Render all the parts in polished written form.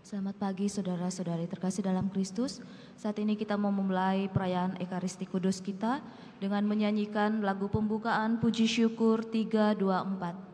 Selamat pagi saudara-saudari terkasih dalam Kristus. Saat ini kita mau memulai perayaan Ekaristi Kudus kita dengan menyanyikan lagu pembukaan Puji Syukur 324.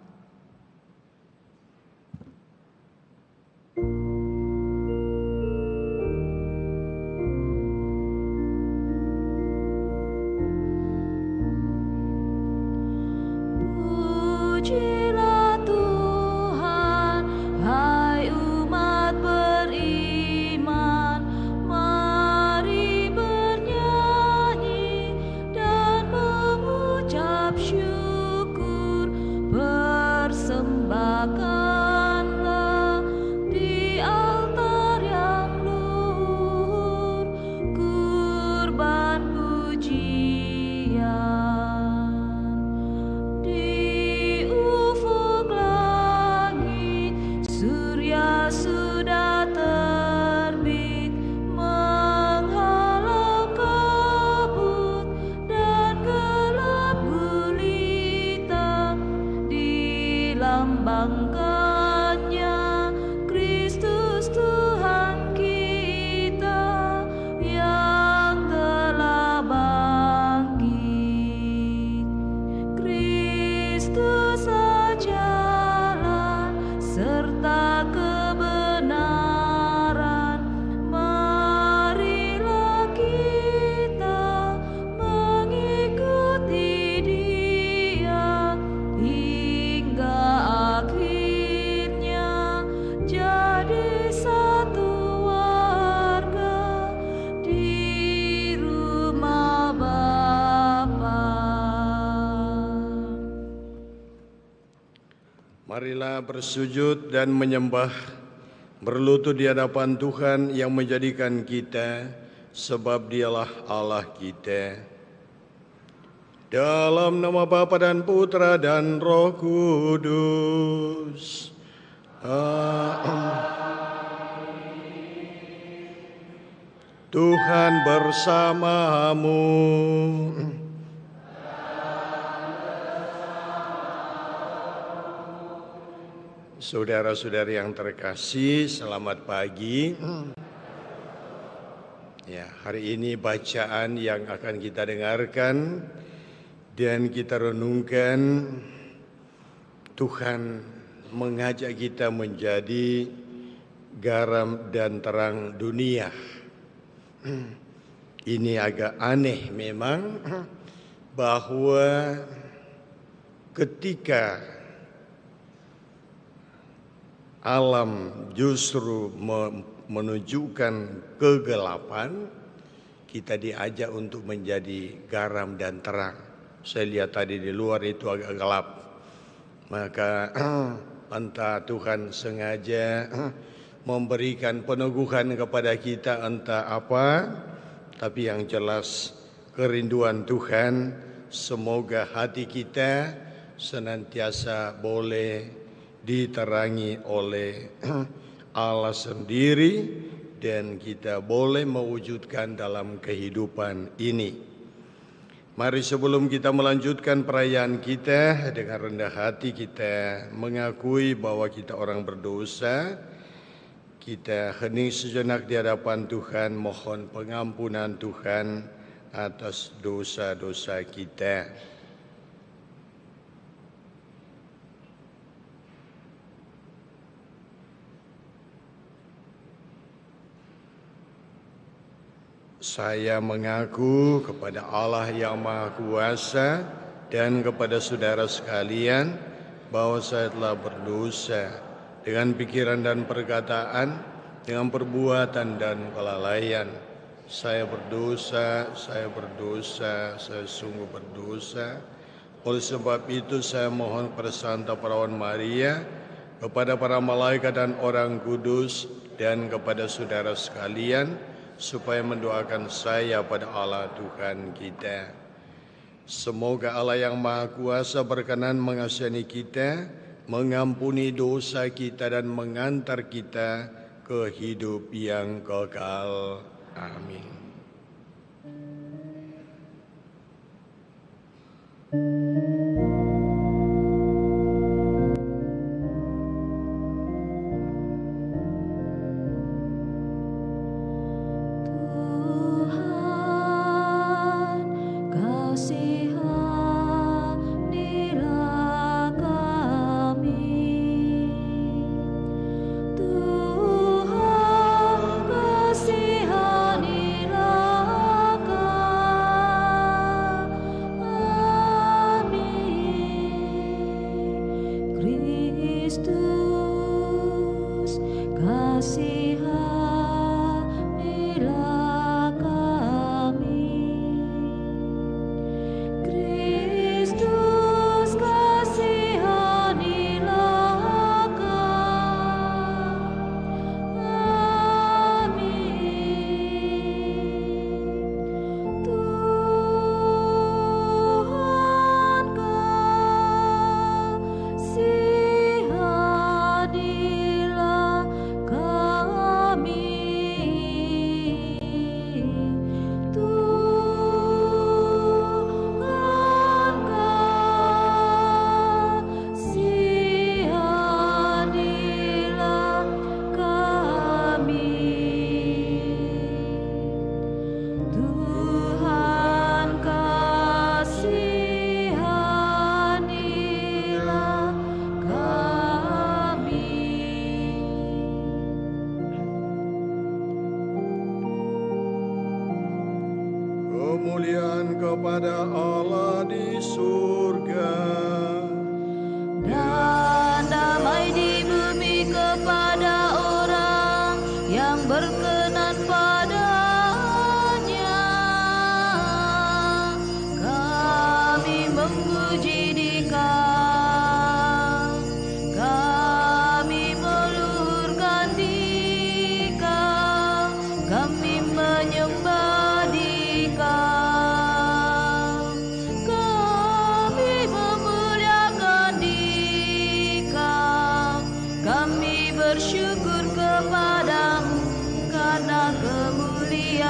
Marilah bersujud dan menyembah, berlutut di hadapan Tuhan yang menjadikan kita, sebab Dialah Allah kita. Dalam nama Bapa dan Putra dan Roh Kudus. Tuhan bersamamu. Saudara-saudari yang terkasih, selamat pagi. Ya, hari ini bacaan yang akan kita dengarkan dan kita renungkan, Tuhan mengajak kita menjadi garam dan terang dunia. Ini agak aneh memang, bahwa ketika alam justru menunjukkan kegelapan, kita diajak untuk menjadi garam dan terang. Saya lihat tadi di luar itu agak gelap, maka entah Tuhan sengaja memberikan peneguhan kepada kita entah apa, tapi yang jelas kerinduan Tuhan semoga hati kita senantiasa boleh diterangi oleh Allah sendiri dan kita boleh mewujudkan dalam kehidupan ini. Mari sebelum kita melanjutkan perayaan kita, dengan rendah hati kita mengakui bahwa kita orang berdosa. Kita hening sejenak di hadapan Tuhan, mohon pengampunan Tuhan atas dosa-dosa kita. Saya mengaku kepada Allah yang Maha Kuasa dan kepada saudara sekalian bahwa saya telah berdosa dengan pikiran dan perkataan, dengan perbuatan dan kelalaian. Saya berdosa, saya sungguh berdosa. Oleh sebab itu saya mohon kepada Santa Perawan Maria, kepada para malaikat dan orang kudus, dan kepada saudara sekalian, supaya mendoakan saya pada Allah Tuhan kita. Semoga Allah yang Maha Kuasa berkenan mengasihani kita, mengampuni dosa kita dan mengantar kita ke hidup yang kekal. Amin. surga. Dan damai di bumi kepada orang yang berkenan padanya. Kami memuji Dikau, kami meluhurkan Dikau, kami menyembah Dikau, kami memuliakan Dikau, kami bersyukur kepadamu karena kemuliaan-Mu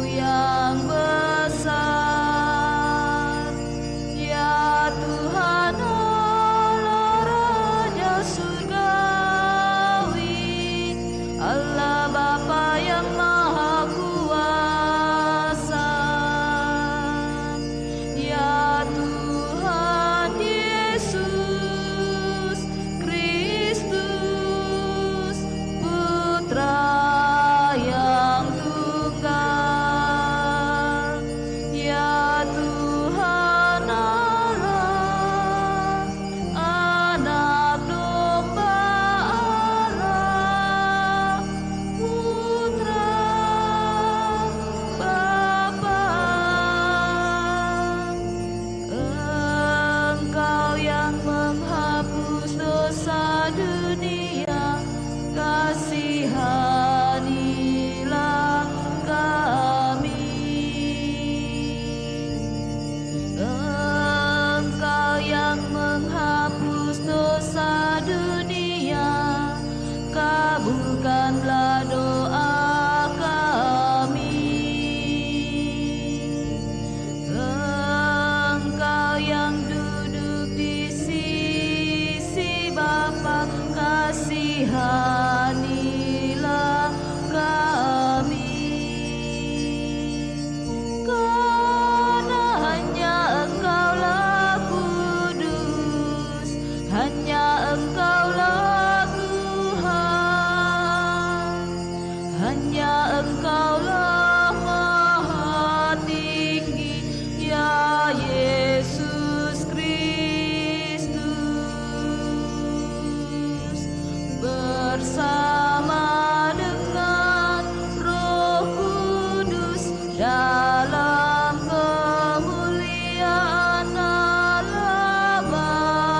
yang besar. Ya Tuhan Allah Raja Surgawi, Allah Bapa yang Maha Kuasa. Ya Tuhan Yesus Kristus, Putra yang tunggal. Ya Tuhan Allah, Anak Domba Allah, Putra Bapa. Engkau yang menghapus dosa dunia, kasihanilah kami. Engkau yang menghapus dosa dunia, kabulkanlah doa kami. Engkau yang duduk di sisi Bapa, kasihanilah kami. Karena hanya Engkaulah kudus, hanya Engkaulah Tuhan, hanya Engkaulah Maha Tinggi, ya Yesus Kristus, bersama dengan Roh Kudus dalam kemuliaan Allah Bapa.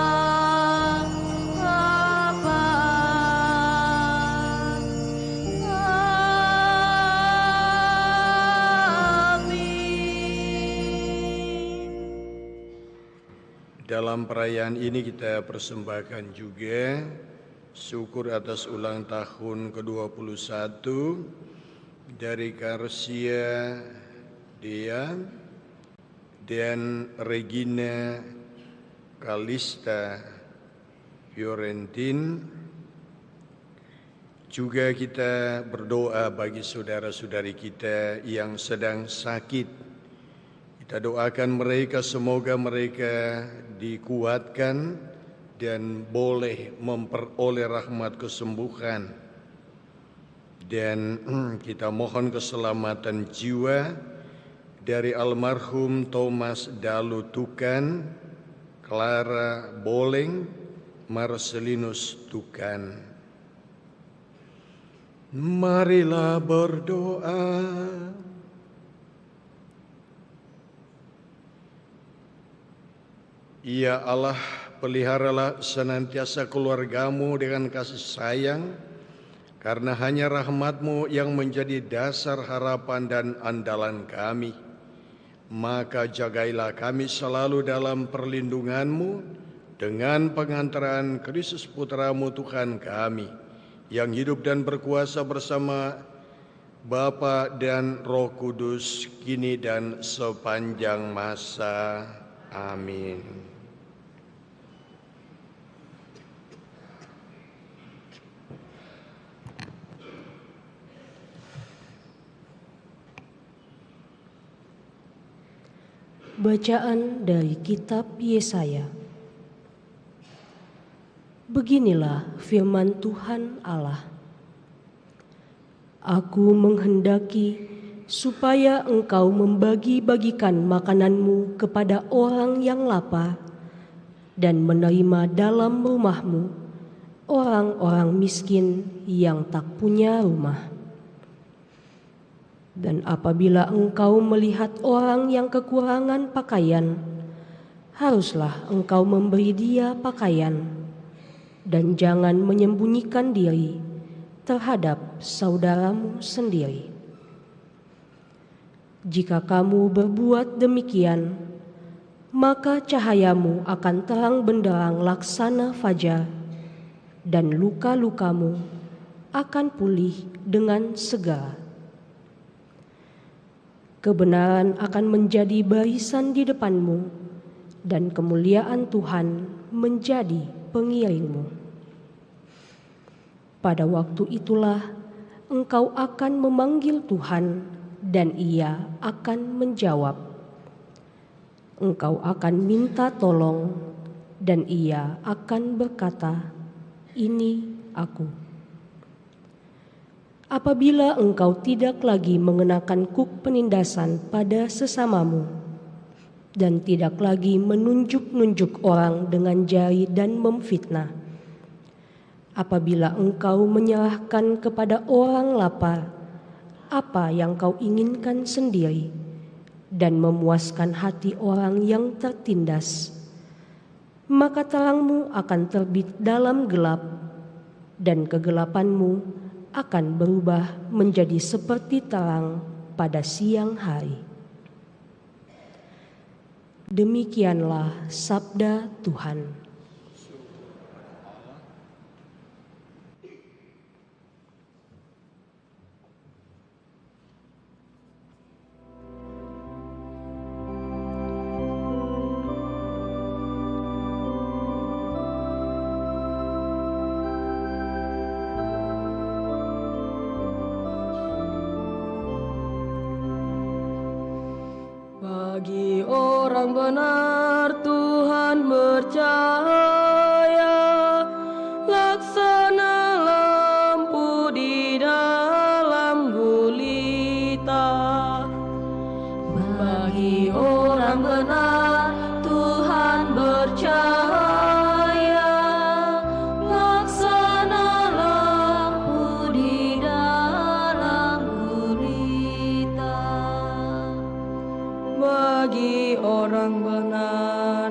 Amin. Dalam perayaan ini kita persembahkan juga syukur atas ulang tahun ke-21 dari Karsia Dea dan Regina Kalista Fiorentin. Juga kita berdoa bagi saudara-saudari kita yang sedang sakit. Kita doakan mereka, semoga mereka dikuatkan dan boleh memperoleh rahmat kesembuhan. Dan kita mohon keselamatan jiwa dari almarhum Thomas Dalu Tukan, Clara Boleng, Marcelinus Tukan. Marilah berdoa. Ya Allah, peliharalah senantiasa keluargamu dengan kasih sayang, karena hanya rahmat-Mu yang menjadi dasar harapan dan andalan kami. Maka jagailah kami selalu dalam perlindungan-Mu dengan pengantaran Kristus Putra-Mu Tuhan kami, yang hidup dan berkuasa bersama Bapa dan Roh Kudus, kini dan sepanjang masa. Amin. Bacaan dari kitab Yesaya. Beginilah firman Tuhan Allah. Aku menghendaki supaya engkau membagi-bagikan makananmu kepada orang yang lapar dan menerima dalam rumahmu orang-orang miskin yang tak punya rumah. Dan apabila engkau melihat orang yang kekurangan pakaian, haruslah engkau memberi dia pakaian, dan jangan menyembunyikan diri terhadap saudaramu sendiri. Jika kamu berbuat demikian, maka cahayamu akan terang benderang laksana fajar, dan luka-lukamu akan pulih dengan segera. Kebenaran akan menjadi barisan di depanmu, dan kemuliaan Tuhan menjadi pengiringmu. Pada waktu itulah engkau akan memanggil Tuhan, dan Ia akan menjawab. Engkau akan minta tolong, dan Ia akan berkata, "Ini aku." Apabila engkau tidak lagi mengenakan kuk penindasan pada sesamamu, dan tidak lagi menunjuk-nunjuk orang dengan jari dan memfitnah, apabila engkau menyerahkan kepada orang lapar apa yang kau inginkan sendiri, dan memuaskan hati orang yang tertindas, maka terangmu akan terbit dalam gelap, dan kegelapanmu akan berubah menjadi seperti terang pada siang hari. Demikianlah sabda Tuhan. Bagi orang benar Tuhan bercahaya, laksana lampu di dalam gulita. Bagi orang benar Tuhan bercahaya, laksana lampu di dalam gulita. Bagi orang benar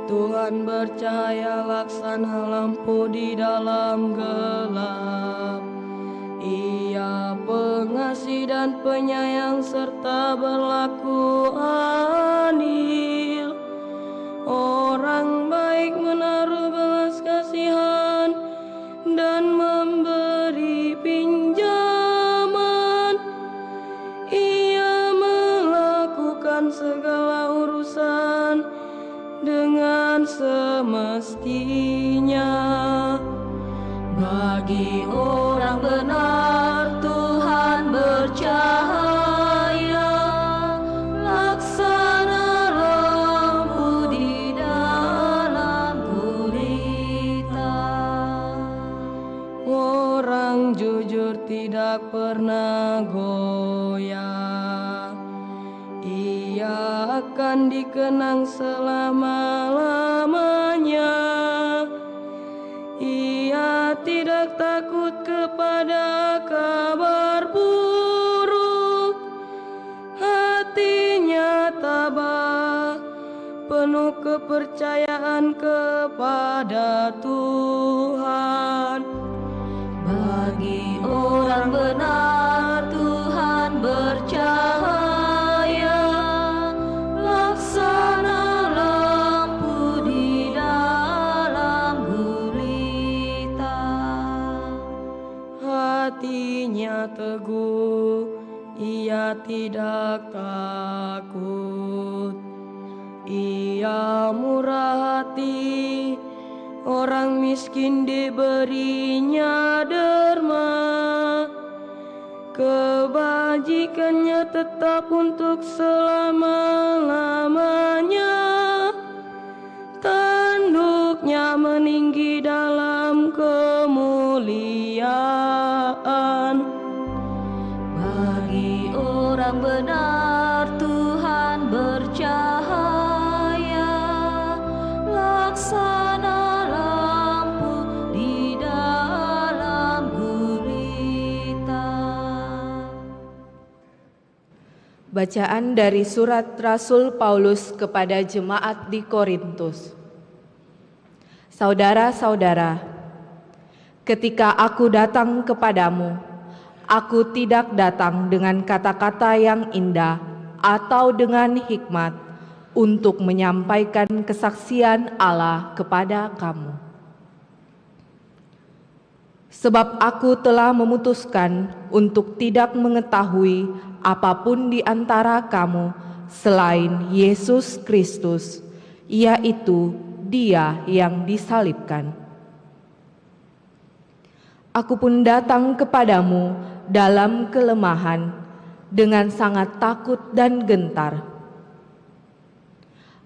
Tuhan bercahaya, laksana lampu di dalam gelap. Ia pengasih dan penyayang serta berlaku adil. Orang baik menaruh belas kasihan dan memberi pinjaman. Ia melakukan segala urusan dengan semestinya. Bagi orang benar Tuhan bercahaya, laksana lampu di dalam gulita. Orang jujur tidak pernah goyah, ia akan dikenang selama-lamanya. Ia tidak takut kepada kabar buruk, hatinya tabah, penuh kepercayaan kepada Tuhan. Bagi orang benar Tuhan bercahaya, laksana lampu di dalam gulita. Hatinya teguh, ia tidak takut. Ia murah hati, orang miskin diberinya derma. Kebajikannya tetap untuk selama-lamanya. Tanduknya meninggi dalam kemuliaan. Bagi orang Bacaan dari surat Rasul Paulus kepada jemaat di Korintus. Saudara-saudara, ketika aku datang kepadamu, aku tidak datang dengan kata-kata yang indah atau dengan hikmat untuk menyampaikan kesaksian Allah kepada kamu. Sebab aku telah memutuskan untuk tidak mengetahui apapun di antara kamu selain Yesus Kristus, yaitu Dia yang disalibkan. Aku pun datang kepadamu dalam kelemahan, dengan sangat takut dan gentar.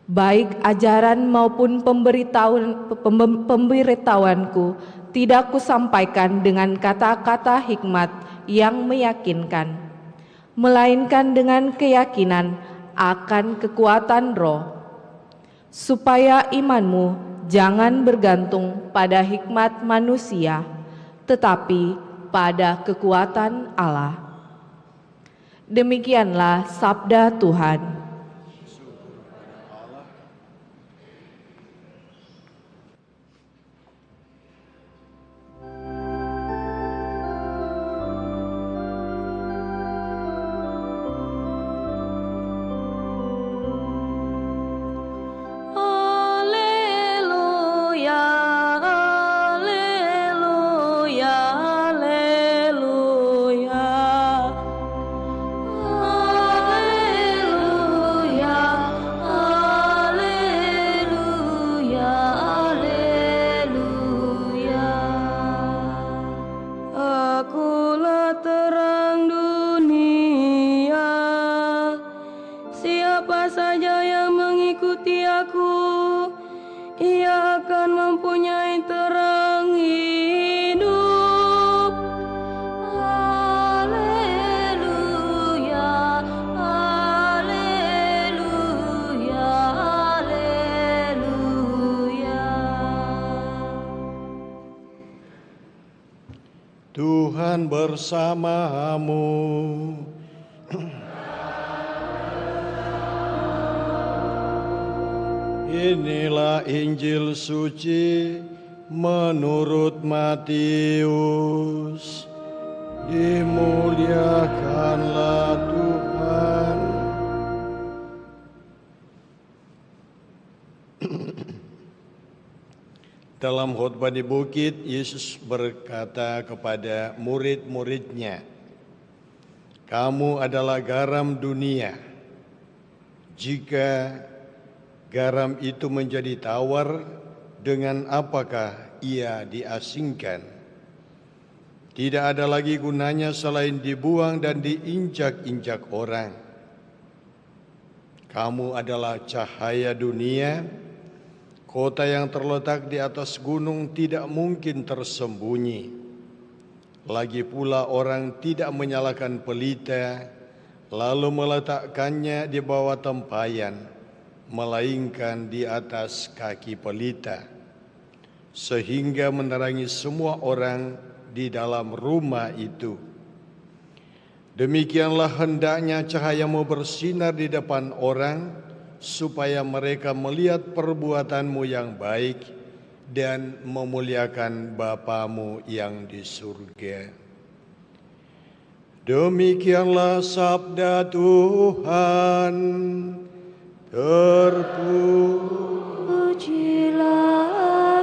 Baik ajaran maupun pemberitahuanku tidak kusampaikan dengan kata-kata hikmat yang meyakinkan, melainkan dengan keyakinan akan kekuatan Roh, supaya imanmu jangan bergantung pada hikmat manusia, tetapi pada kekuatan Allah. Demikianlah sabda Tuhan. Tuhan bersamamu. Inilah Injil suci menurut Matius. Dimuliakanlah Tuhan. Dalam khotbah di bukit, Yesus berkata kepada murid-muridnya, "Kamu adalah garam dunia. Jika garam itu menjadi tawar, dengan apakah ia diasingkan? Tidak ada lagi gunanya selain dibuang dan diinjak-injak orang. Kamu adalah cahaya dunia. Kota yang terletak di atas gunung tidak mungkin tersembunyi. Lagi pula orang tidak menyalakan pelita, lalu meletakkannya di bawah tempayan, melainkan di atas kaki pelita, sehingga menerangi semua orang di dalam rumah itu. Demikianlah hendaknya cahayamu bersinar di depan orang, supaya mereka melihat perbuatanmu yang baik dan memuliakan Bapamu yang di surga." Demikianlah sabda Tuhan. Terpujilah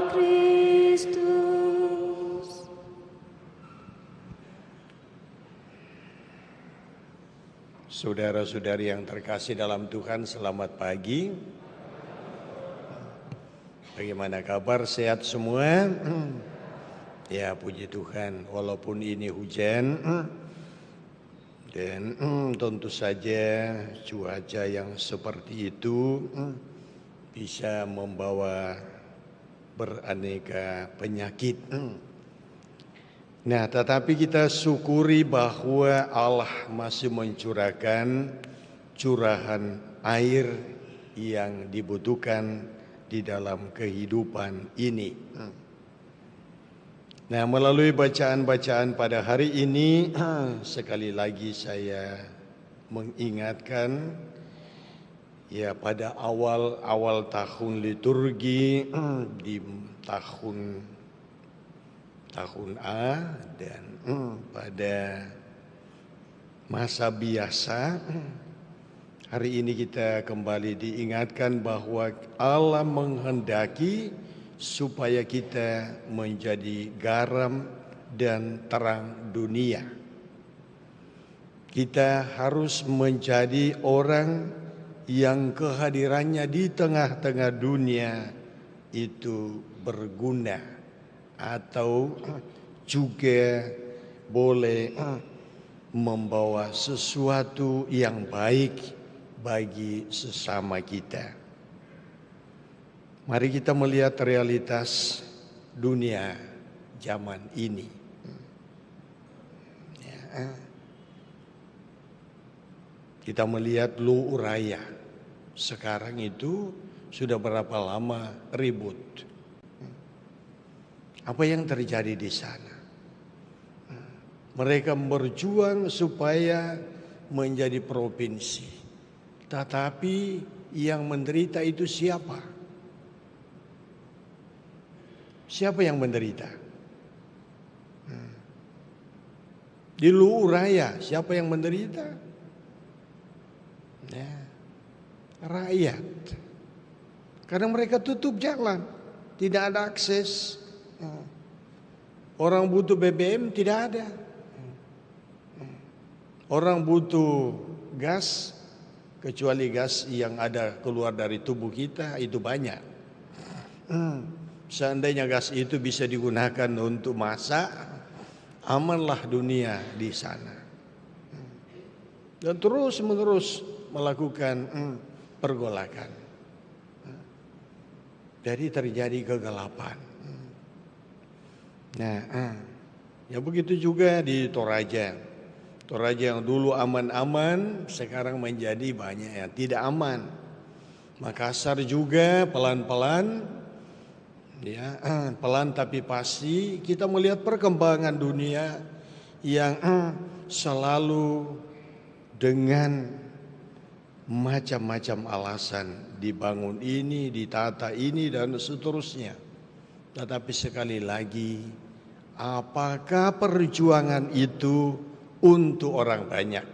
Kristus. Saudara-saudari yang terkasih dalam Tuhan, selamat pagi. Bagaimana kabar? Sehat semua? Ya, puji Tuhan, walaupun ini hujan dan tentu saja cuaca yang seperti itu bisa membawa beraneka penyakit. Nah, tetapi kita syukuri bahwa Allah masih mencurahkan curahan air yang dibutuhkan di dalam kehidupan ini. Nah, melalui bacaan-bacaan pada hari ini, sekali lagi saya mengingatkan ya pada awal tahun liturgi di tahun A dan pada masa biasa. Hari ini kita kembali diingatkan bahwa Allah menghendaki supaya kita menjadi garam dan terang dunia. Kita harus menjadi orang yang kehadirannya di tengah-tengah dunia itu berguna, atau juga boleh membawa sesuatu yang baik bagi sesama kita. Mari kita melihat realitas dunia zaman ini. Kita melihat Lu Uraya. Sekarang itu sudah berapa lama ribut. Apa yang terjadi di sana? Mereka berjuang supaya menjadi provinsi. Tetapi yang menderita itu siapa? Siapa yang menderita? Di Lu Uraya, siapa yang menderita? Ya, rakyat. Karena mereka tutup jalan, tidak ada akses. Orang butuh BBM tidak ada. Orang butuh gas, kecuali gas yang ada keluar dari tubuh kita itu banyak. Seandainya gas itu bisa digunakan untuk masak, amanlah dunia di sana. Dan terus menerus melakukan pergolakan. Jadi terjadi kegelapan. Nah, ya begitu juga di Toraja. Toraja yang dulu aman-aman, sekarang menjadi banyak yang tidak aman. Makassar juga pelan-pelan, ya pelan tapi pasti kita melihat perkembangan dunia yang selalu dengan macam-macam alasan dibangun ini, ditata ini dan seterusnya. Tetapi sekali lagi, apakah perjuangan itu untuk orang banyak?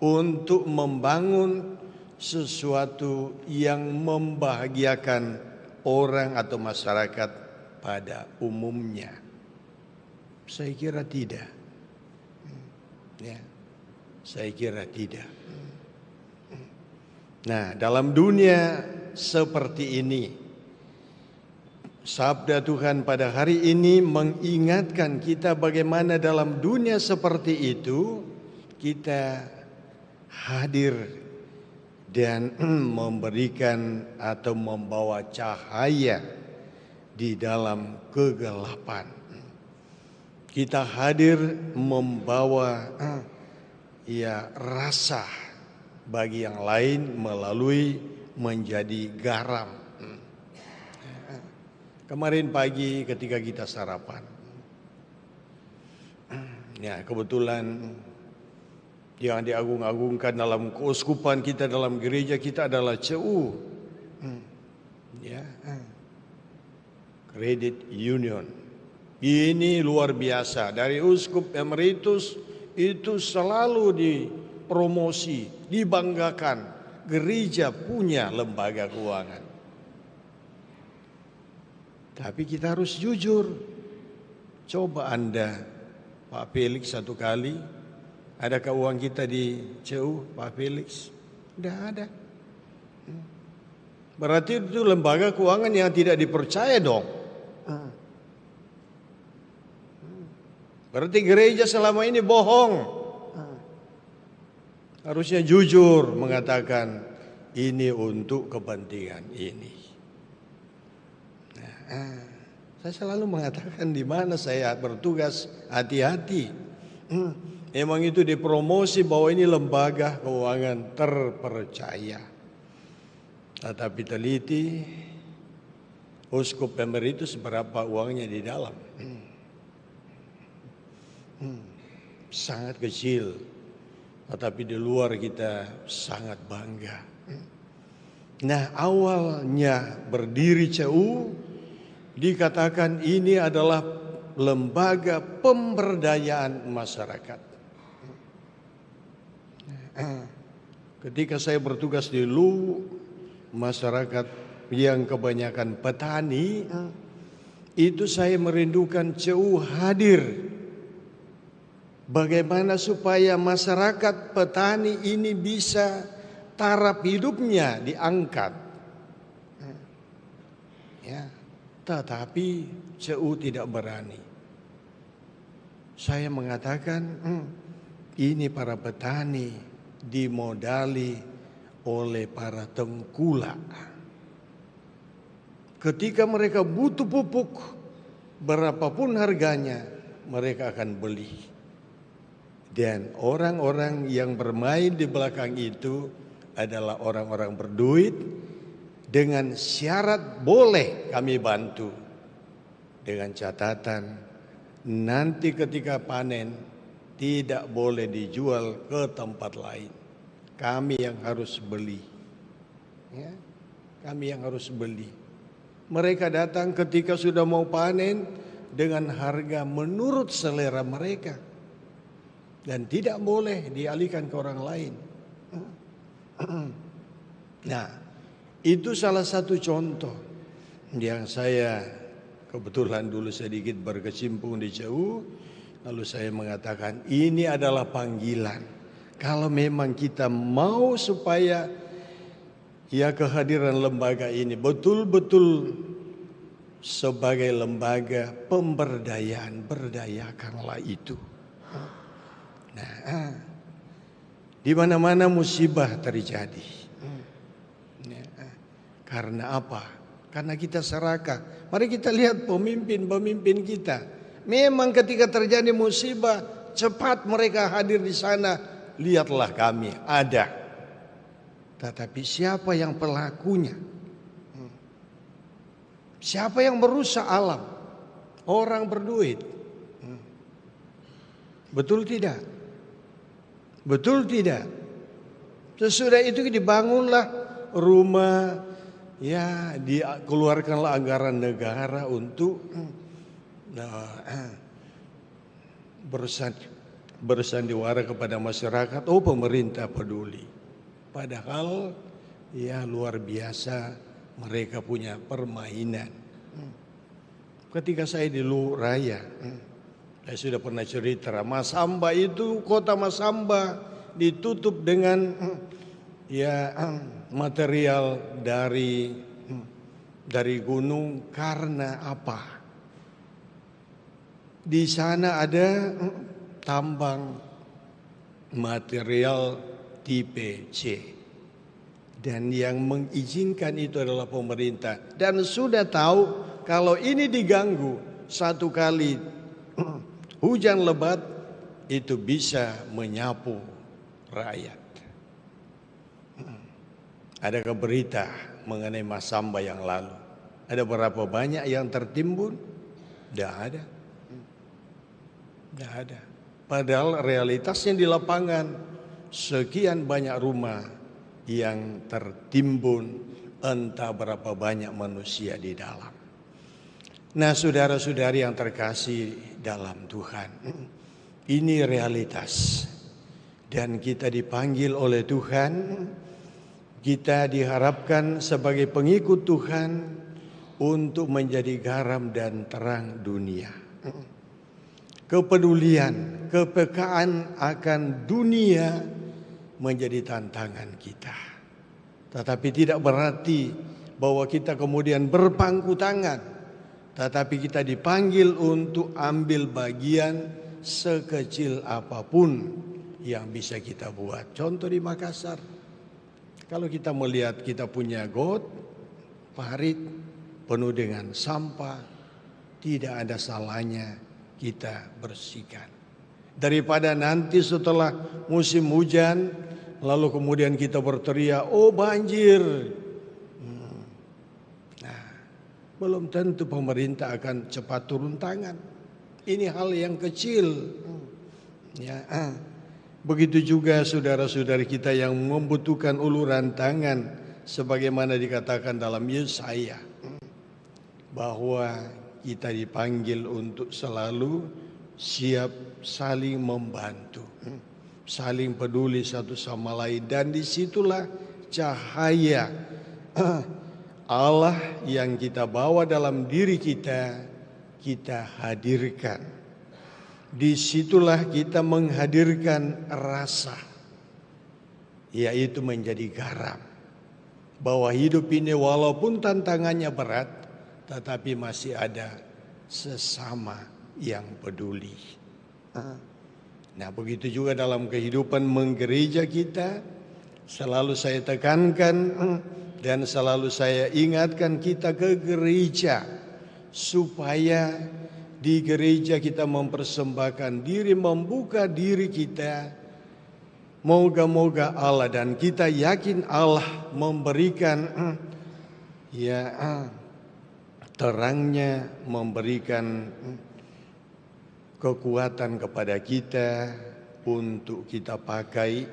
Untuk membangun sesuatu yang membahagiakan orang atau masyarakat pada umumnya? Saya kira tidak. Ya, saya kira tidak. Nah, dalam dunia seperti ini, sabda Tuhan pada hari ini mengingatkan kita bagaimana dalam dunia seperti itu kita hadir dan memberikan atau membawa cahaya di dalam kegelapan. Kita hadir membawa rasa bagi yang lain melalui menjadi garam. Kemarin pagi ketika kita sarapan, ya kebetulan yang diagung-agungkan dalam keuskupan kita, dalam gereja kita adalah CU, ya, Credit Union. Ini luar biasa, dari uskup emeritus itu selalu dipromosi, dibanggakan, gereja punya lembaga keuangan. Tapi kita harus jujur. Coba Anda, Pak Felix, satu kali, adakah uang kita di CU, Pak Felix? Tidak ada. Berarti itu lembaga keuangan yang tidak dipercaya dong. Berarti gereja selama ini bohong. Harusnya jujur mengatakan ini untuk kepentingan ini. Saya selalu mengatakan di mana saya bertugas, hati-hati. Emang itu dipromosi bahwa ini lembaga keuangan terpercaya. Tetapi teliti, uskup emeritus berapa uangnya di dalam? Sangat kecil. tetapi di luar kita sangat bangga. Nah, awalnya berdiri CU dikatakan ini adalah lembaga pemberdayaan masyarakat. Ketika saya bertugas di LU, masyarakat yang kebanyakan petani, itu saya merindukan CU hadir. Bagaimana supaya masyarakat petani ini bisa taraf hidupnya diangkat. Ya, tetapi CU tidak berani. Saya mengatakan ini para petani dimodali oleh para tengkulak. Ketika mereka butuh pupuk, berapapun harganya, mereka akan beli. Dan orang-orang yang bermain di belakang itu adalah orang-orang berduit dengan syarat boleh kami bantu. Dengan catatan nanti ketika panen tidak boleh dijual ke tempat lain. Kami yang harus beli. Ya, kami yang harus beli. Mereka datang ketika sudah mau panen dengan harga menurut selera mereka. Dan tidak boleh dialihkan ke orang lain. Nah, itu salah satu contoh yang saya kebetulan dulu sedikit berkecimpung di CU. Lalu saya mengatakan ini adalah panggilan. Kalau memang kita mau supaya ya kehadiran lembaga ini betul-betul sebagai lembaga pemberdayaan, berdayakanlah itu. Nah, di mana-mana musibah terjadi. Karena apa? Karena kita serakah. Mari kita lihat pemimpin-pemimpin kita. Memang ketika terjadi musibah, cepat mereka hadir di sana. Lihatlah kami, ada. Tetapi siapa yang pelakunya? Siapa yang merusak alam? Orang berduit. Betul tidak? Betul tidak? Sesudah itu dibangunlah rumah, ya dikeluarkanlah anggaran negara untuk bersandiwara kepada masyarakat. Oh, pemerintah peduli. Padahal ya luar biasa mereka punya permainan. Ketika saya di Luraya, saya sudah pernah cerita, Masamba itu, kota Masamba ditutup dengan ya material dari gunung. Karena apa? Di sana ada tambang material tipe C. Dan yang mengizinkan itu adalah pemerintah. Dan sudah tahu kalau ini diganggu satu kali hujan lebat itu bisa menyapu rakyat. Ada berita mengenai Masamba yang lalu. Ada berapa banyak yang tertimbun? Tidak ada. Tidak ada. Padahal realitasnya di lapangan sekian banyak rumah yang tertimbun, entah berapa banyak manusia di dalam. Nah, saudara-saudari yang terkasih dalam Tuhan, ini realitas. Dan kita dipanggil oleh Tuhan, kita diharapkan sebagai pengikut Tuhan untuk menjadi garam dan terang dunia. Kepedulian, kepekaan akan dunia menjadi tantangan kita. Tetapi tidak berarti bahwa kita kemudian berpangku tangan. Tetapi kita dipanggil untuk ambil bagian sekecil apapun yang bisa kita buat. Contoh di Makassar. Kalau kita melihat kita punya got, parit, penuh dengan sampah, tidak ada salahnya kita bersihkan. Daripada nanti setelah musim hujan, lalu kemudian kita berteriak, oh banjir. Nah, belum tentu pemerintah akan cepat turun tangan. Ini hal yang kecil. Ya, Begitu juga saudara-saudari kita yang membutuhkan uluran tangan, sebagaimana dikatakan dalam Yesaya, bahwa kita dipanggil untuk selalu siap saling membantu, saling peduli satu sama lain. Dan disitulah cahaya Allah yang kita bawa dalam diri kita, kita hadirkan. Disitulah kita menghadirkan rasa, yaitu menjadi garam. Bahwa hidup ini walaupun tantangannya berat, tetapi masih ada sesama yang peduli. Nah, begitu juga dalam kehidupan menggereja kita, selalu saya tekankan dan selalu saya ingatkan kita ke gereja, supaya di gereja kita mempersembahkan diri, membuka diri kita. Moga-moga Allah, dan kita yakin Allah memberikan terangnya, memberikan kekuatan kepada kita untuk kita pakai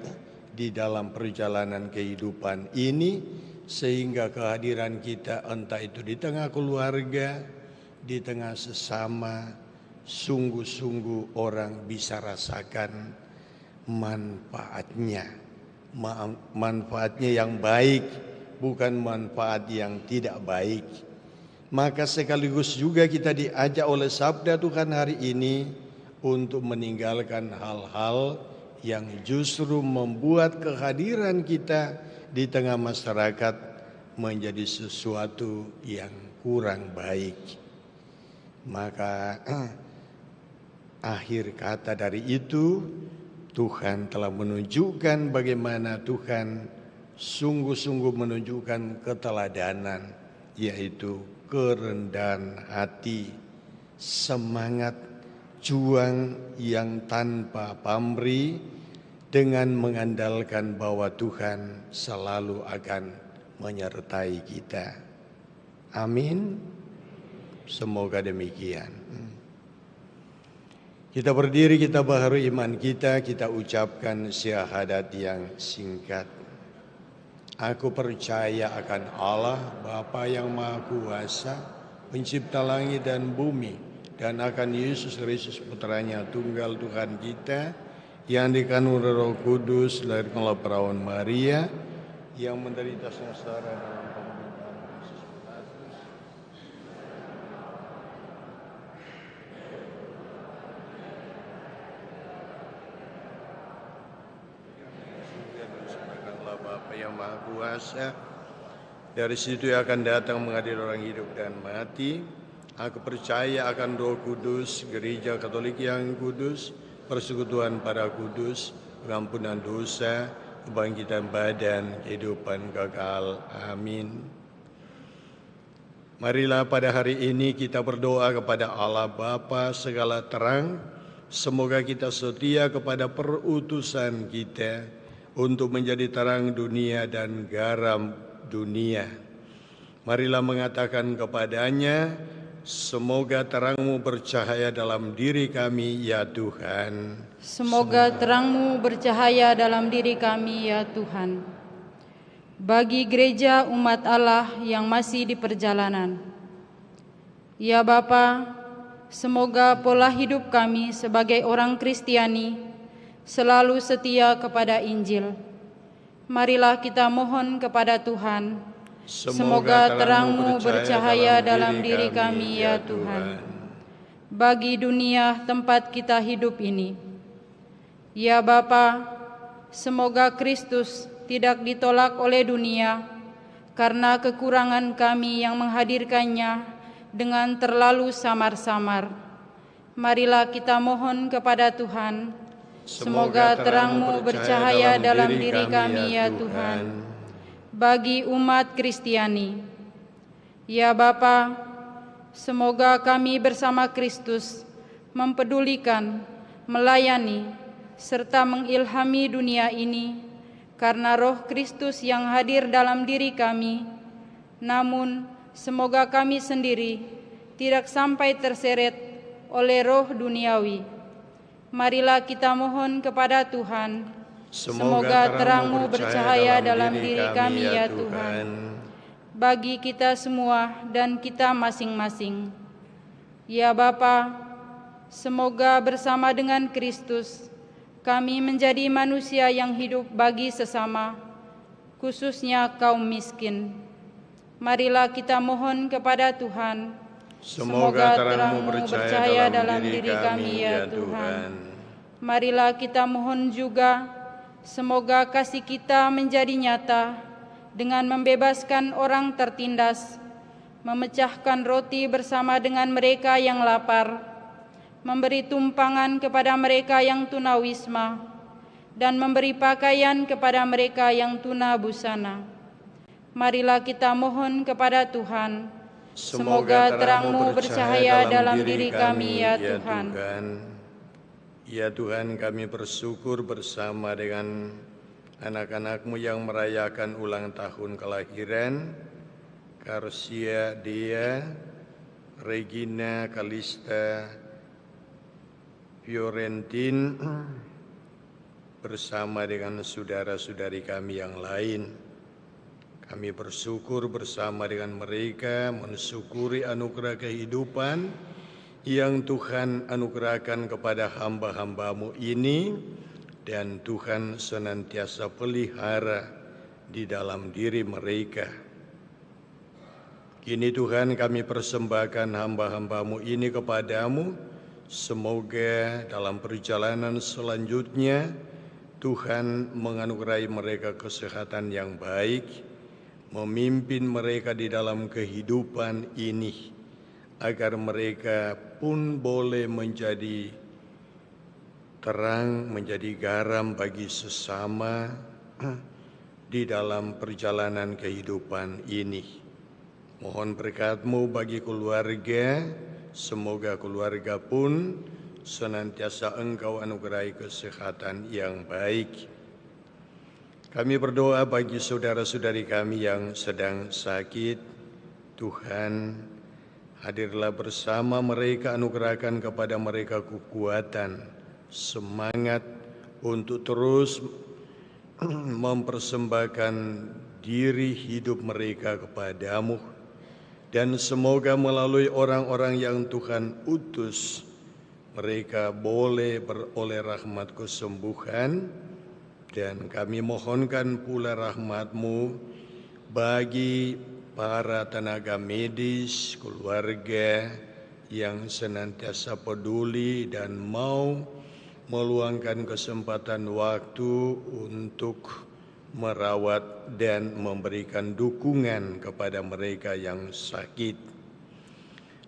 di dalam perjalanan kehidupan ini, sehingga kehadiran kita entah itu di tengah keluarga, di tengah sesama, sungguh-sungguh orang bisa rasakan manfaatnya yang baik, bukan manfaat yang tidak baik. Maka sekaligus juga kita diajak oleh sabda Tuhan hari ini untuk meninggalkan hal-hal yang justru membuat kehadiran kita di tengah masyarakat menjadi sesuatu yang kurang baik. Maka akhir kata dari itu, Tuhan telah menunjukkan bagaimana Tuhan sungguh-sungguh menunjukkan keteladanan, yaitu kerendahan hati, semangat juang yang tanpa pamrih, dengan mengandalkan bahwa Tuhan selalu akan menyertai kita. Amin. Semoga demikian. Kita berdiri, kita baharui iman kita ucapkan syahadat yang singkat. Aku percaya akan Allah, Bapa yang Maha Kuasa, pencipta langit dan bumi, dan akan Yesus Kristus Putranya tunggal Tuhan kita, yang dikandung Roh Kudus dari perawan Maria, yang menderita sengsara dalam pemerintahan Yesus Pilatus, dan Bapa yang Maha Kuasa, dari situ akan datang mengadili orang hidup dan mati. Aku percaya akan Roh Kudus, Gereja Katolik yang kudus, persekutuan para kudus, pengampunan dosa, kebangkitan badan, kehidupan kekal. Amin. Marilah pada hari ini kita berdoa kepada Allah Bapa segala terang. Semoga kita setia kepada perutusan kita untuk menjadi terang dunia dan garam dunia. Marilah mengatakan kepadanya, semoga terang-Mu bercahaya dalam diri kami, ya Tuhan. Semoga terang-Mu bercahaya dalam diri kami, ya Tuhan. Bagi gereja umat Allah yang masih di perjalanan, ya Bapa, semoga pola hidup kami sebagai orang Kristiani selalu setia kepada Injil. Marilah kita mohon kepada Tuhan, semoga terang-Mu bercahaya dalam diri kami, ya Tuhan. Bagi dunia tempat kita hidup ini, ya Bapa, semoga Kristus tidak ditolak oleh dunia karena kekurangan kami yang menghadirkannya dengan terlalu samar-samar. Marilah kita mohon kepada Tuhan, semoga terang-Mu bercahaya dalam diri kami, ya Tuhan. Bagi umat Kristiani, ya Bapa, semoga kami bersama Kristus mempedulikan, melayani, serta mengilhami dunia ini karena Roh Kristus yang hadir dalam diri kami. Namun, semoga kami sendiri tidak sampai terseret oleh roh duniawi. Marilah kita mohon kepada Tuhan. Semoga terang-Mu bercahaya dalam diri kami ya Tuhan, bagi kita semua dan kita masing-masing. Ya Bapa, semoga bersama dengan Kristus kami menjadi manusia yang hidup bagi sesama, khususnya kaum miskin. Marilah kita mohon kepada Tuhan. Semoga terang-Mu bercahaya dalam diri kami ya Tuhan. Marilah kita mohon juga, semoga kasih kita menjadi nyata dengan membebaskan orang tertindas, memecahkan roti bersama dengan mereka yang lapar, memberi tumpangan kepada mereka yang tunawisma, dan memberi pakaian kepada mereka yang tuna busana. Marilah kita mohon kepada Tuhan. Semoga terang-Mu bercahaya dalam diri kami ya Tuhan. Ya Tuhan, kami bersyukur bersama dengan anak-anak-Mu yang merayakan ulang tahun kelahiran, Karsia, Dea, Regina, Kalista, Fiorentin, bersama dengan saudara-saudari kami yang lain. Kami bersyukur bersama dengan mereka, mensyukuri anugerah kehidupan yang Tuhan anugerahkan kepada hamba-hamba-Mu ini, dan Tuhan senantiasa pelihara di dalam diri mereka. Kini Tuhan, kami persembahkan hamba-hamba-Mu ini kepada-Mu. Semoga dalam perjalanan selanjutnya Tuhan menganugerahi mereka kesehatan yang baik, memimpin mereka di dalam kehidupan ini, agar mereka pun boleh menjadi terang, menjadi garam bagi sesama di dalam perjalanan kehidupan ini. Mohon berkat-Mu bagi keluarga, semoga keluarga pun senantiasa Engkau anugerahi kesehatan yang baik. Kami berdoa bagi saudara-saudari kami yang sedang sakit. Tuhan, hadirlah bersama mereka, anugerahkan kepada mereka kekuatan, semangat untuk terus mempersembahkan diri hidup mereka kepada-Mu. Dan semoga melalui orang-orang yang Tuhan utus, mereka boleh beroleh rahmat kesembuhan. Dan kami mohonkan pula rahmat-Mu bagi para tenaga medis, keluarga yang senantiasa peduli dan mau meluangkan kesempatan waktu untuk merawat dan memberikan dukungan kepada mereka yang sakit.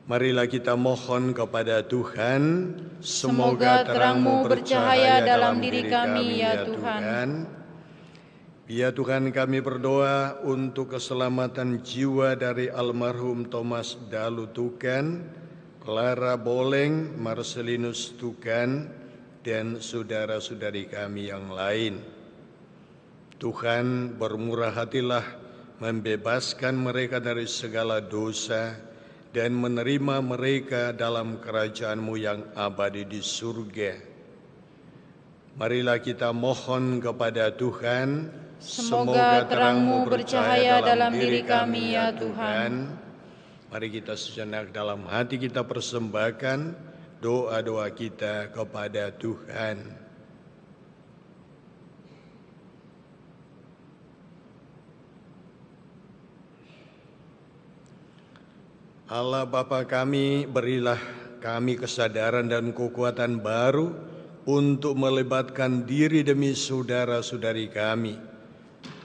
Marilah kita mohon kepada Tuhan, semoga terang-Mu bercahaya dalam diri kami ya Tuhan. Ya Tuhan, kami berdoa untuk keselamatan jiwa dari almarhum Thomas Dalu Tukan, Clara Boleng, Marcelinus Tukan, dan saudara-saudari kami yang lain. Tuhan, bermurah hatilah membebaskan mereka dari segala dosa dan menerima mereka dalam kerajaan-Mu yang abadi di surga. Marilah kita mohon kepada Tuhan, semoga terang-Mu bercahaya dalam diri kami ya Tuhan. Mari kita sejenak dalam hati kita persembahkan doa-doa kita kepada Tuhan. Allah Bapa kami, berilah kami kesadaran dan kekuatan baru untuk melibatkan diri demi saudara-saudari kami,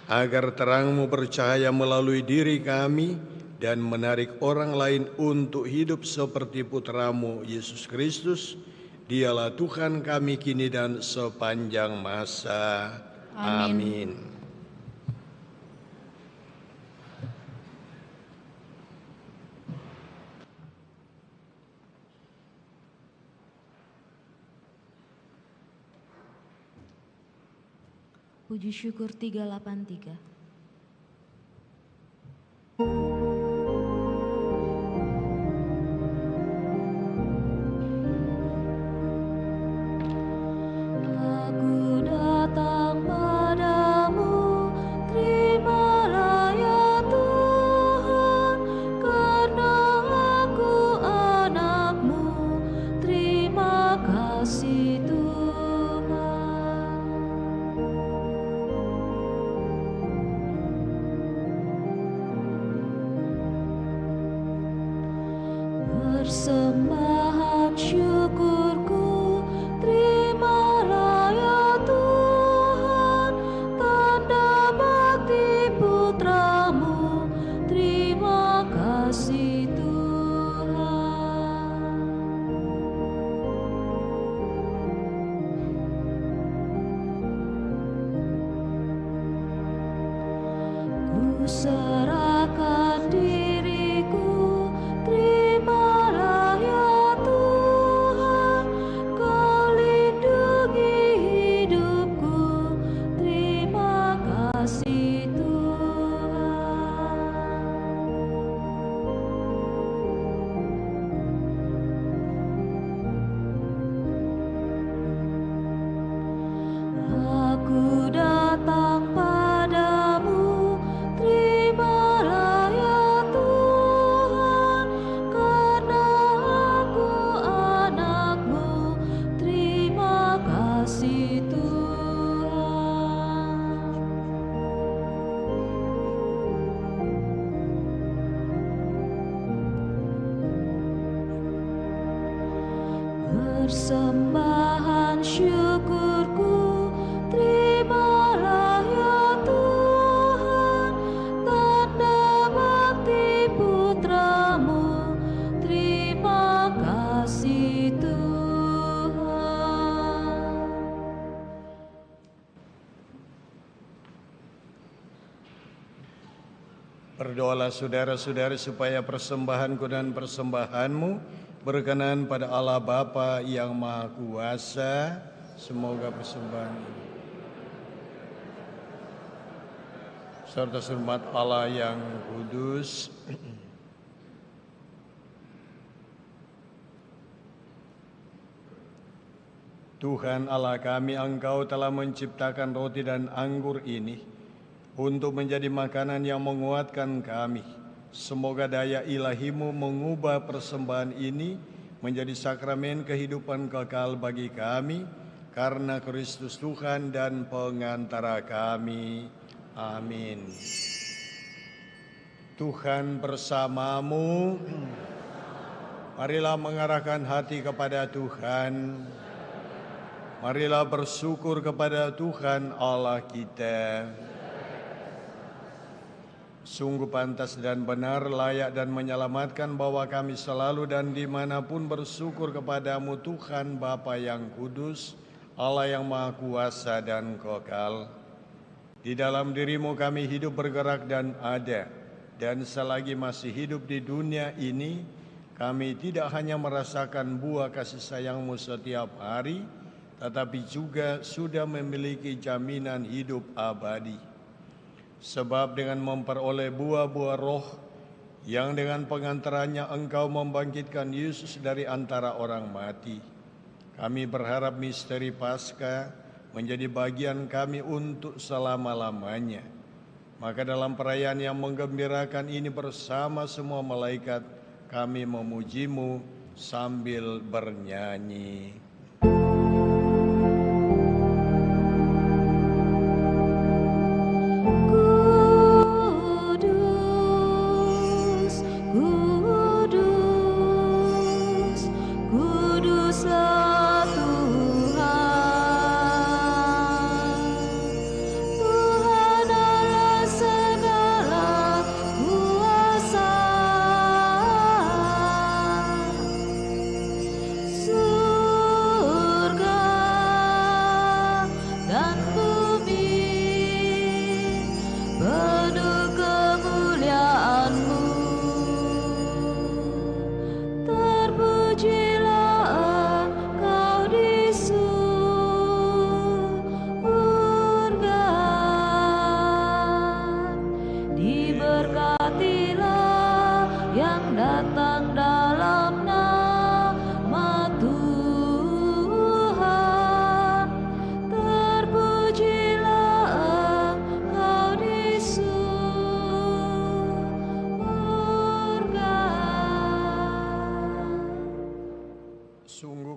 agar terang-Mu bercahaya melalui diri kami dan menarik orang lain untuk hidup seperti Putra-Mu Yesus Kristus. Dialah Tuhan kami kini dan sepanjang masa. Amin. Puji syukur 383. Persembahan syukurku, terimalah ya Tuhan, tanda bakti putra-Mu, terima kasih Tuhan. Ku serahkan diriku, terimalah ya Tuhan, Kau lindungi hidupku, terima kasih Tuhan. Aku datang padamu, terimalah ya Tuhan, karena aku anak-Mu, terima kasih Tuhan. Persembahan syukurku, terimalah ya Tuhan, tanda bakti putra-Mu, terima kasih Tuhan. Berdoalah saudara-saudari supaya persembahanku dan persembahanmu berkenan pada Allah Bapa yang Maha Kuasa. Semoga persembahan ini serta hormat Allah yang kudus, Tuhan Allah kami, Engkau telah menciptakan roti dan anggur ini untuk menjadi makanan yang menguatkan kami. Semoga daya ilahi-Mu mengubah persembahan ini menjadi sakramen kehidupan kekal bagi kami, karena Kristus Tuhan dan pengantara kami. Amin. Tuhan bersamamu. Marilah mengarahkan hati kepada Tuhan. Marilah bersyukur kepada Tuhan Allah kita. Sungguh pantas dan benar, layak dan menyelamatkan bahwa kami selalu dan dimanapun bersyukur kepadamu Tuhan Bapa yang kudus, Allah yang Maha Kuasa dan kekal. Di dalam dirimu kami hidup, bergerak dan ada, dan selagi masih hidup di dunia ini, kami tidak hanya merasakan buah kasih sayang-Mu setiap hari, tetapi juga sudah memiliki jaminan hidup abadi. Sebab dengan memperoleh buah-buah roh yang dengan pengantarannya Engkau membangkitkan Yesus dari antara orang mati, kami berharap misteri Paskah menjadi bagian kami untuk selama-lamanya. Maka dalam perayaan yang menggembirakan ini bersama semua malaikat, kami memuji-Mu sambil bernyanyi.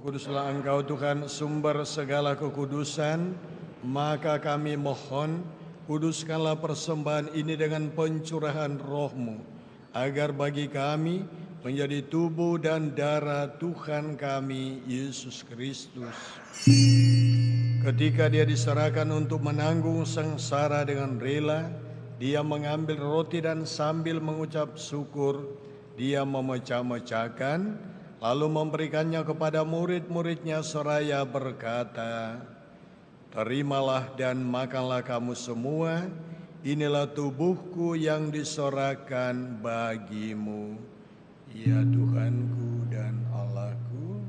Kuduslah Engkau Tuhan, sumber segala kekudusan, maka kami mohon, kuduskanlah persembahan ini dengan pencurahan roh-Mu, agar bagi kami menjadi tubuh dan darah Tuhan kami Yesus Kristus. Ketika dia diserahkan untuk menanggung sengsara dengan rela, dia mengambil roti dan sambil mengucap syukur, dia memecah-mecahkan, lalu memberikannya kepada murid-muridnya seraya berkata, "Terimalah dan makanlah kamu semua, inilah tubuhku yang diserahkan bagimu." Ya Tuhanku dan Allahku.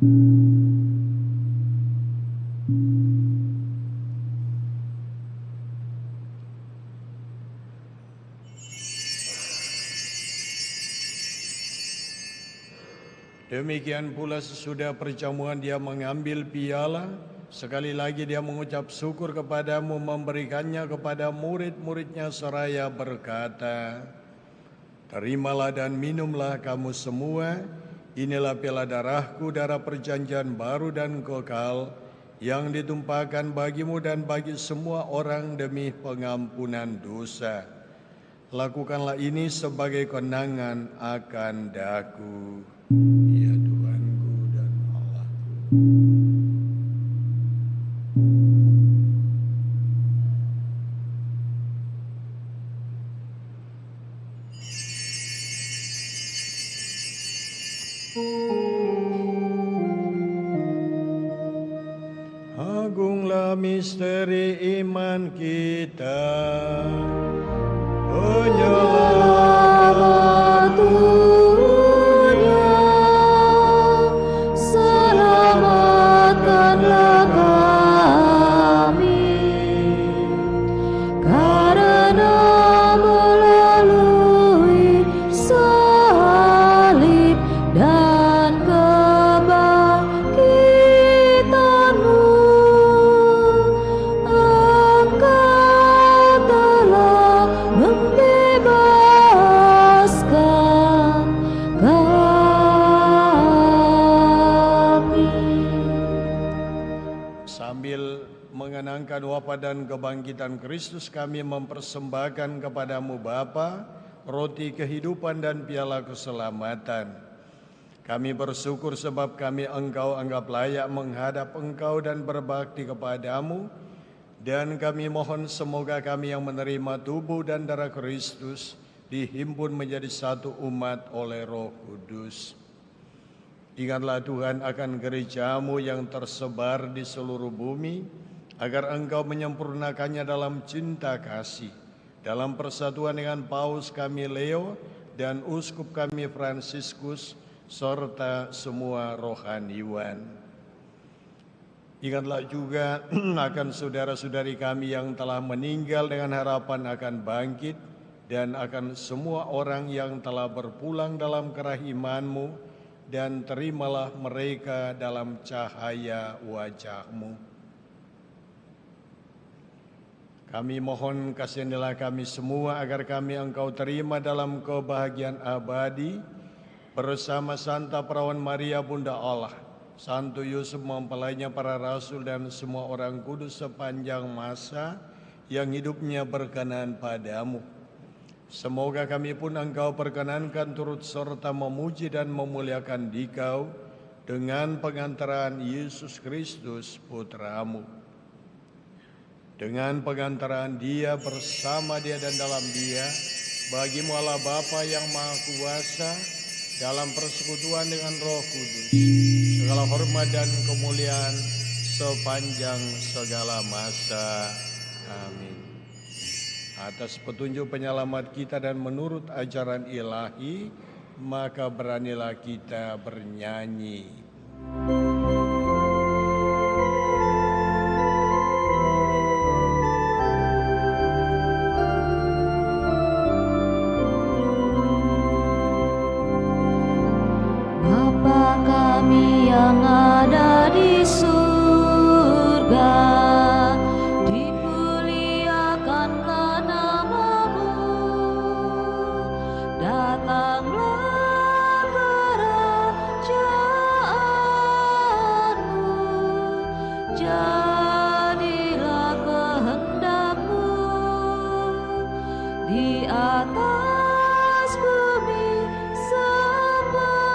Demikian pula sesudah perjamuan dia mengambil piala, sekali lagi dia mengucap syukur kepadamu, memberikannya kepada murid-muridnya seraya berkata, "Terimalah dan minumlah kamu semua, inilah piala darahku, darah perjanjian baru dan kekal, yang ditumpahkan bagimu dan bagi semua orang demi pengampunan dosa. Lakukanlah ini sebagai kenangan akan daku." Ya Tuhanku dan Allahku. Agunglah misteri iman kita, penyelamat dunia, selamatkanlah kami, karena melalui salib dan kebangkitan-Mu, Engkau telah membebaskan kami. Sambil mengenangkan wafat dan kebangkitan Kristus, kami mempersembahkan kepadamu Bapa, roti kehidupan dan piala keselamatan. Kami bersyukur sebab kami Engkau anggap layak menghadap Engkau dan berbakti kepadamu, dan kami mohon semoga kami yang menerima tubuh dan darah Kristus dihimpun menjadi satu umat oleh Roh Kudus. Ingatlah Tuhan akan gereja-Mu yang tersebar di seluruh bumi, agar Engkau menyempurnakannya dalam cinta kasih, dalam persatuan dengan Paus kami Leo dan Uskup kami Fransiskus, serta semua rohaniwan. Ingatlah juga akan saudara-saudari kami yang telah meninggal dengan harapan akan bangkit, dan akan semua orang yang telah berpulang dalam kerahiman-Mu, dan terimalah mereka dalam cahaya wajah-Mu. Kami mohon kasihanilah kami semua agar kami Engkau terima dalam kebahagiaan abadi bersama Santa Perawan Maria Bunda Allah, Santo Yusuf mempelainya para rasul dan semua orang kudus sepanjang masa yang hidupnya berkenan padamu. Semoga kami pun Engkau perkenankan turut serta memuji dan memuliakan Dikau dengan pengantaran Yesus Kristus Putra-Mu. Dengan pengantaran Dia, bersama Dia dan dalam Dia, bagimu Allah Bapa yang Maha Kuasa, dalam persekutuan dengan Roh Kudus, segala hormat dan kemuliaan sepanjang segala masa. Amin. Atas petunjuk penyelamat kita dan menurut ajaran ilahi, maka beranilah kita bernyanyi. Bapa kami yang ada di surga, dimuliakanlah nama-Mu, datanglah kerajaan-Mu, jadilah kehendak-Mu di atas bumi seperti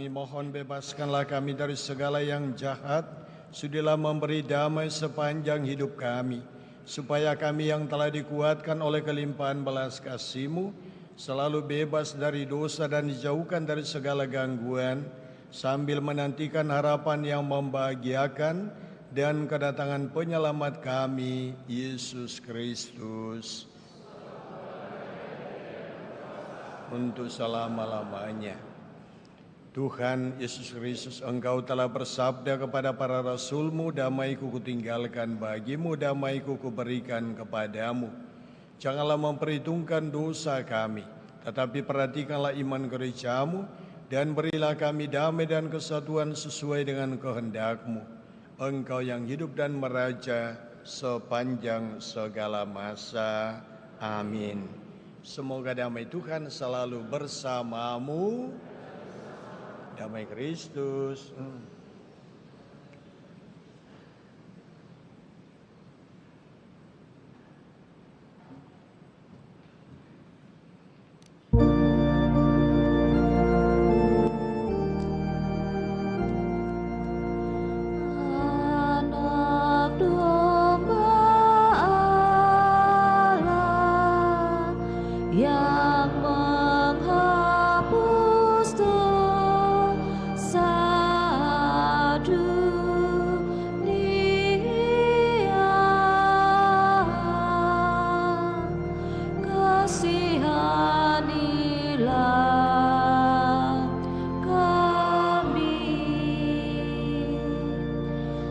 kami mohon bebaskanlah kami dari segala yang jahat, sudilah memberi damai sepanjang hidup kami, supaya kami yang telah dikuatkan oleh kelimpahan belas kasih-Mu, selalu bebas dari dosa dan dijauhkan dari segala gangguan, sambil menantikan harapan yang membahagiakan dan kedatangan penyelamat kami, Yesus Kristus, untuk selama-lamanya. Tuhan Yesus Kristus, Engkau telah bersabda kepada para rasul-Mu, damai-Ku kutinggalkan bagimu, damai-Ku kuberikan kepadamu. Janganlah memperhitungkan dosa kami, tetapi perhatikanlah iman gereja-Mu, dan berilah kami damai dan kesatuan sesuai dengan kehendak-Mu. Engkau yang hidup dan meraja sepanjang segala masa. Amin. Semoga damai Tuhan selalu bersamamu. Damai Kristus. Anak domba Allah yang menghapus dosa dunia, kasihanilah kami.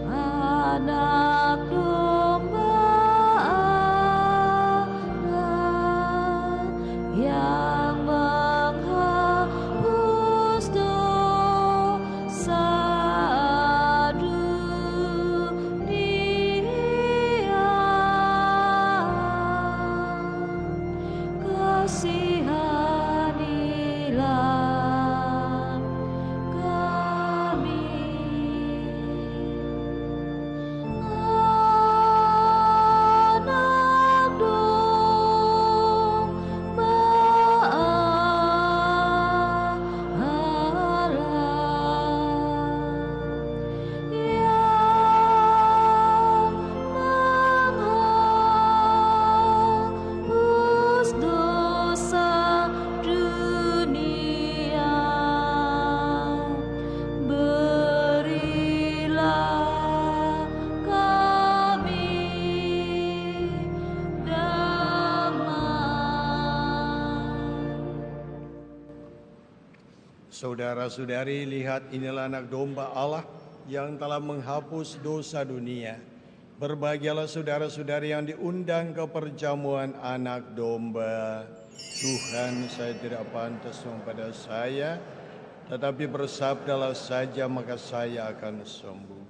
Anak domba Allah yang menghapus dosa dunia, kasihanilah kami. Anak domba Allah yang menghapus dosa dunia, berilah kami damai. Saudara-saudari, lihat, inilah anak domba Allah yang telah menghapus dosa dunia. Berbahagialah saudara-saudari yang diundang ke perjamuan anak domba. Tuhan, saya tidak pantas kepada saya, tetapi bersabdalah saja maka saya akan sembuh.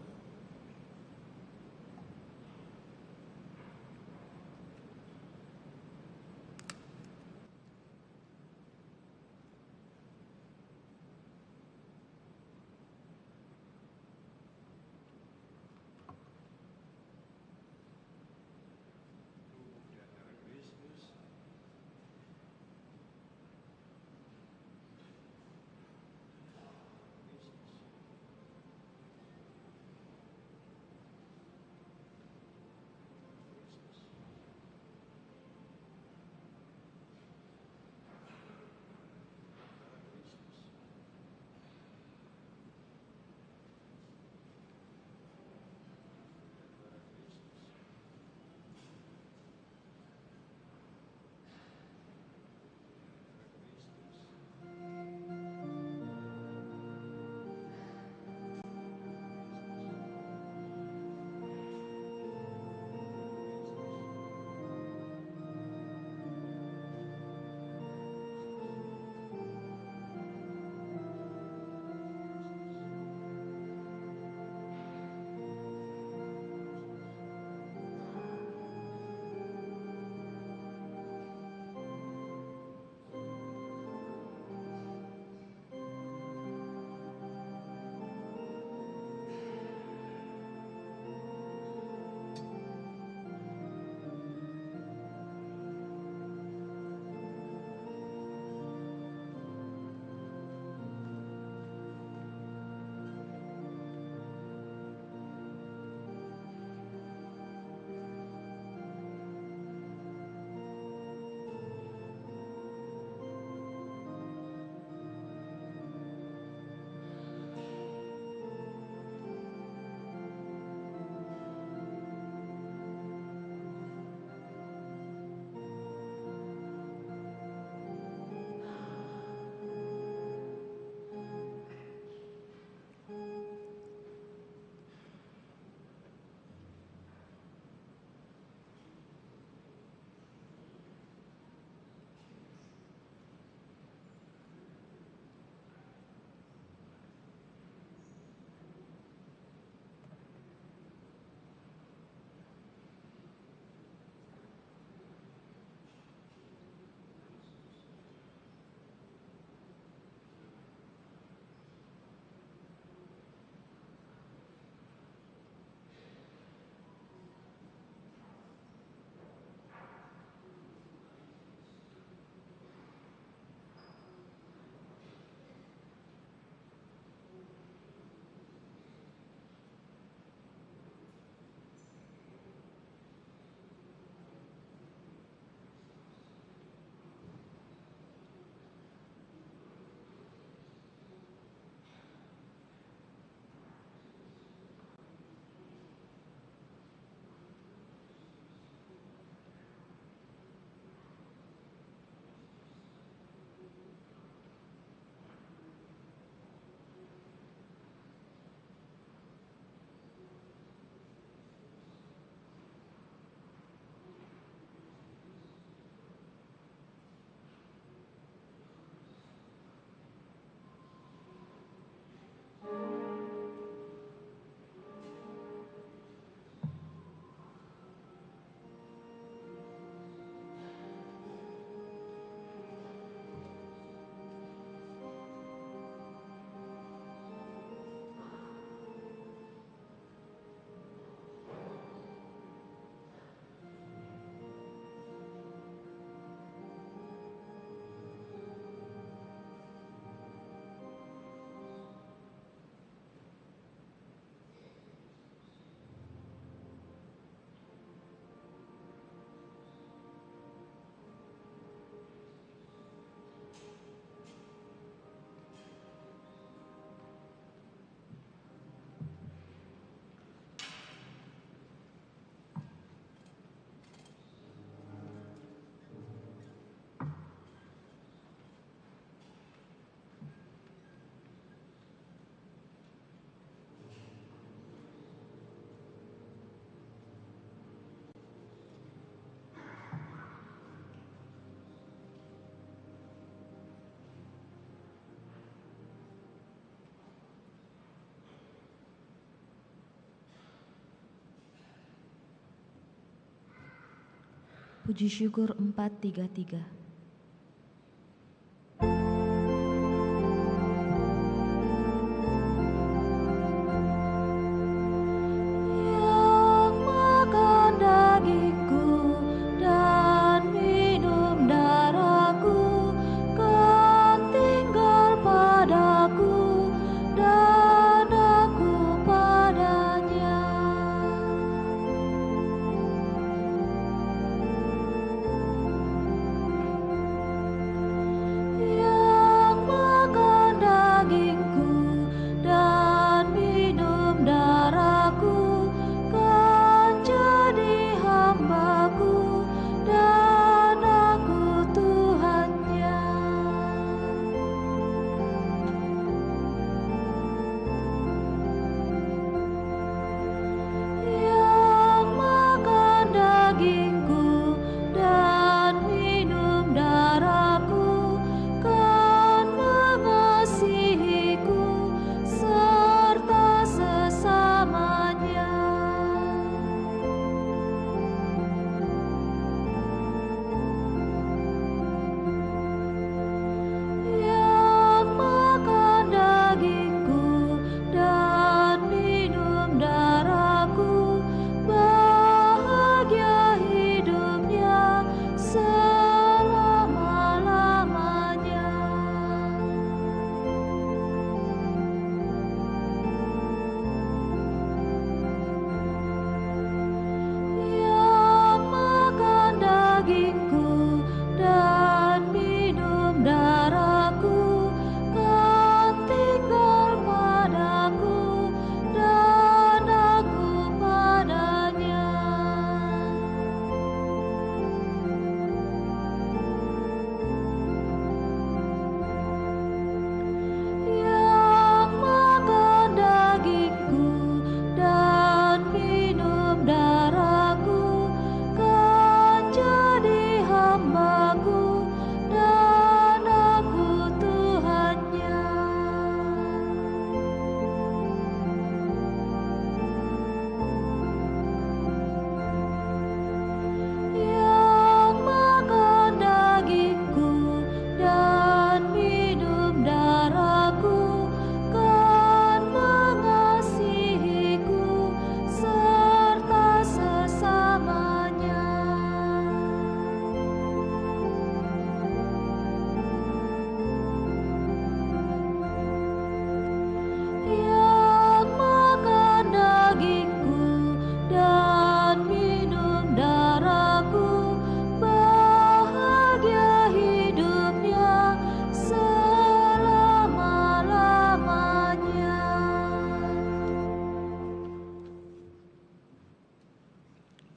Puji syukur 433.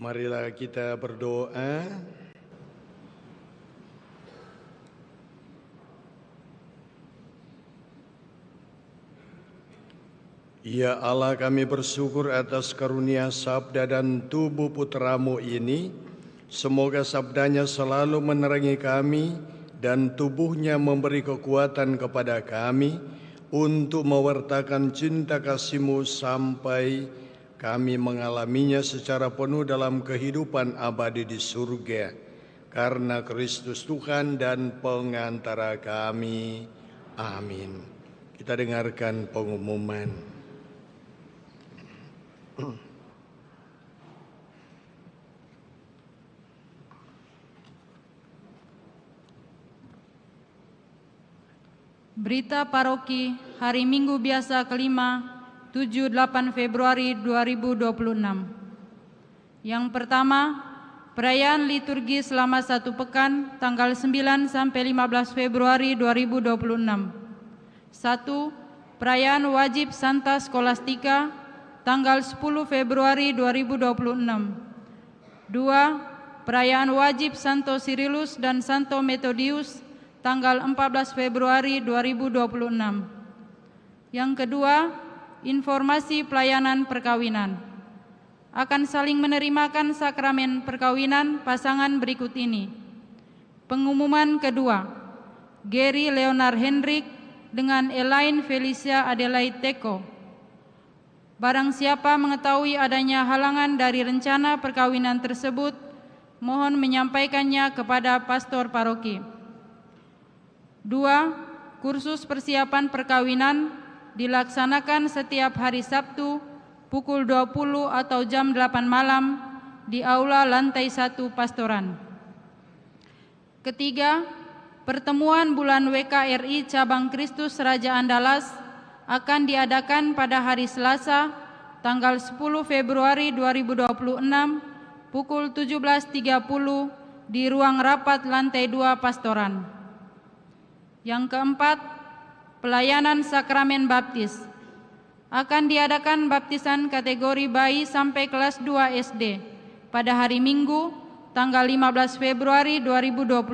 Marilah kita berdoa. Ya Allah, kami bersyukur atas karunia sabda dan tubuh putra-Mu ini. Semoga sabdanya selalu menerangi kami dan tubuhnya memberi kekuatan kepada kami untuk mewartakan cinta kasih-Mu sampai kami mengalaminya secara penuh dalam kehidupan abadi di surga. Karena Kristus Tuhan dan pengantara kami. Amin. Kita dengarkan pengumuman. Berita Paroki Hari Minggu Biasa kelima 7-8 Februari 2026. Yang pertama, perayaan liturgi selama 1 pekan tanggal 9 sampai 15 Februari 2026. 1. Perayaan wajib Santa Skolastika tanggal 10 Februari 2026. 2. Perayaan wajib Santo Cyrillus dan Santo Methodius tanggal 14 Februari 2026. Yang kedua, informasi pelayanan perkawinan. Akan saling menerimakan sakramen perkawinan pasangan berikut ini. Pengumuman kedua, Gary Leonard Hendrik dengan Elaine Felicia Adelaide Teko. Barang siapa mengetahui adanya halangan dari rencana perkawinan tersebut, mohon menyampaikannya kepada pastor paroki. 2. Kursus persiapan perkawinan dilaksanakan setiap hari Sabtu pukul 20 atau jam 8 malam di aula lantai 1 pastoran. Ketiga, pertemuan bulan WKRI cabang Kristus Raja Andalas akan diadakan pada hari Selasa tanggal 10 Februari 2026 pukul 17.30 di ruang rapat lantai 2 pastoran. Yang keempat, pelayanan sakramen baptis. Akan diadakan baptisan kategori bayi sampai kelas 2 SD pada hari Minggu tanggal 15 Februari 2026.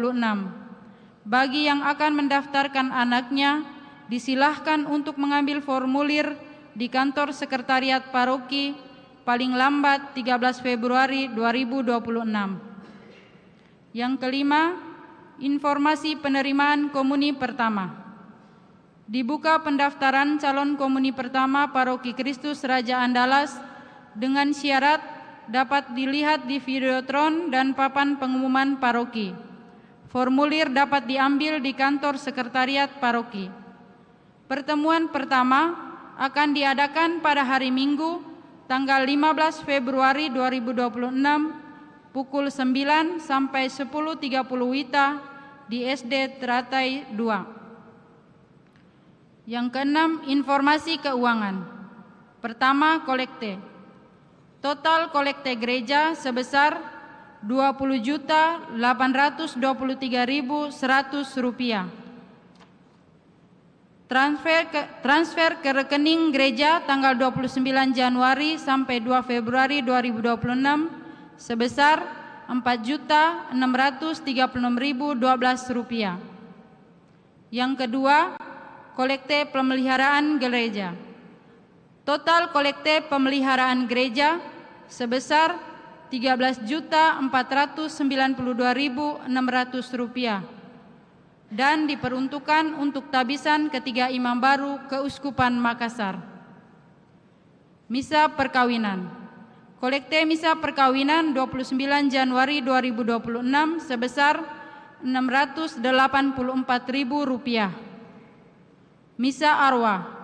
Bagi yang akan mendaftarkan anaknya, disilahkan untuk mengambil formulir di kantor sekretariat paroki paling lambat 13 Februari 2026. Yang kelima, informasi penerimaan komuni pertama. Dibuka pendaftaran calon komuni pertama Paroki Kristus Raja Andalas dengan syarat dapat dilihat di videotron dan papan pengumuman paroki. Formulir dapat diambil di kantor sekretariat paroki. Pertemuan pertama akan diadakan pada hari Minggu tanggal 15 Februari 2026 pukul 9 sampai 10.30 WITA di SD Teratai 2. Yang keenam, informasi keuangan. Pertama, kolekte. Total kolekte gereja sebesar Rp20.823.100. Transfer ke rekening gereja tanggal 29 Januari sampai 2 Februari 2026 sebesar Rp4.636.012. Yang kedua, kolekte pemeliharaan gereja. Total kolekte pemeliharaan gereja sebesar Rp13.492.600 dan diperuntukkan untuk tabisan ketiga imam baru Keuskupan Makassar. Misa perkawinan. Kolekte misa perkawinan 29 Januari 2026 sebesar Rp684.000. Misa arwah.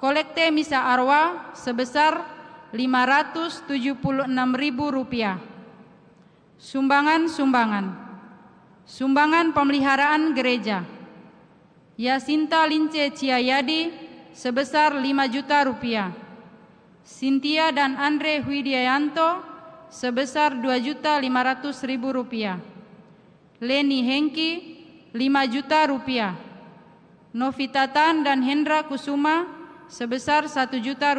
Kolekte misa arwah sebesar Rp576.000. Sumbangan. Sumbangan pemeliharaan gereja. Yasinta Lince Ciayadi sebesar Rp5 juta. Cynthia dan Andre Widianto sebesar Rp2.500.000. Leni Hengki Rp5 juta. Novitatan dan Hendra Kusuma sebesar Rp1 juta.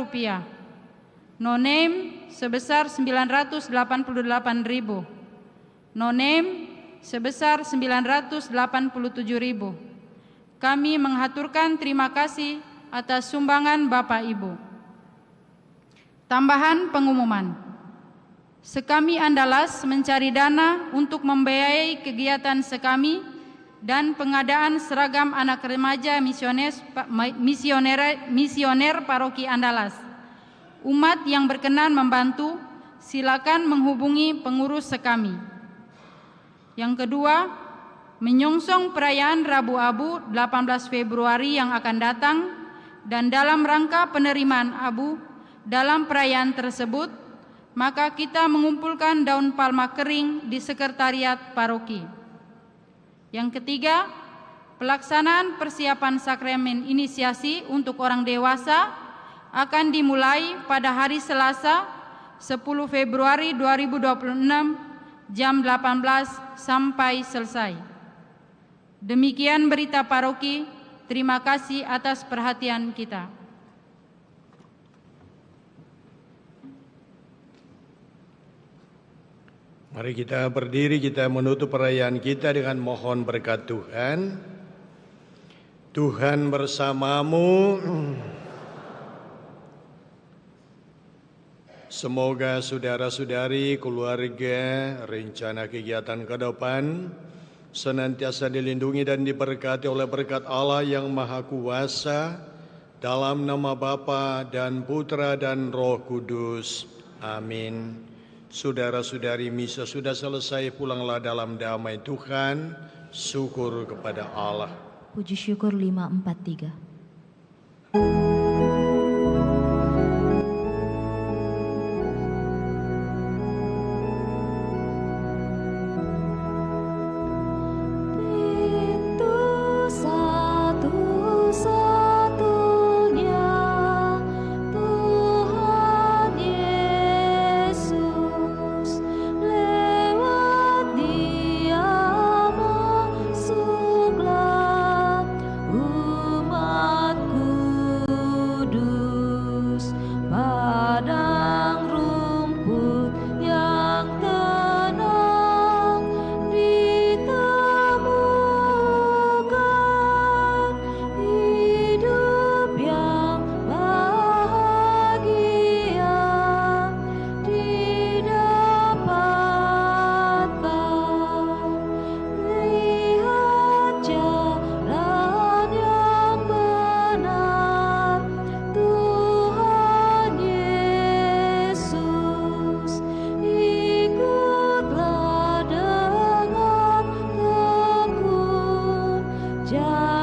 No name sebesar Rp988.000. No name sebesar Rp987.000. Kami menghaturkan terima kasih atas sumbangan Bapak Ibu. Tambahan pengumuman. Sekami Andalas mencari dana untuk membiayai kegiatan Sekami dan pengadaan seragam anak remaja misioner Paroki Andalas. Umat yang berkenan membantu, silakan menghubungi pengurus Sekami. Yang kedua, menyongsong perayaan Rabu Abu 18 Februari yang akan datang dan dalam rangka penerimaan abu dalam perayaan tersebut, maka kita mengumpulkan daun palma kering di sekretariat paroki. Yang ketiga, pelaksanaan persiapan sakramen inisiasi untuk orang dewasa akan dimulai pada hari Selasa 10 Februari 2026 jam 18 sampai selesai. Demikian berita paroki. Terima kasih atas perhatian kita. Mari kita berdiri, kita menutup perayaan kita dengan mohon berkat Tuhan. Tuhan bersamamu. Semoga saudara-saudari, keluarga, rencana kegiatan ke depan senantiasa dilindungi dan diberkati oleh berkat Allah yang Maha Kuasa, dalam nama Bapa dan Putra dan Roh Kudus. Amin. Saudara-saudari, misa sudah selesai, pulanglah dalam damai Tuhan. Syukur kepada Allah. Puji syukur 543. Jangan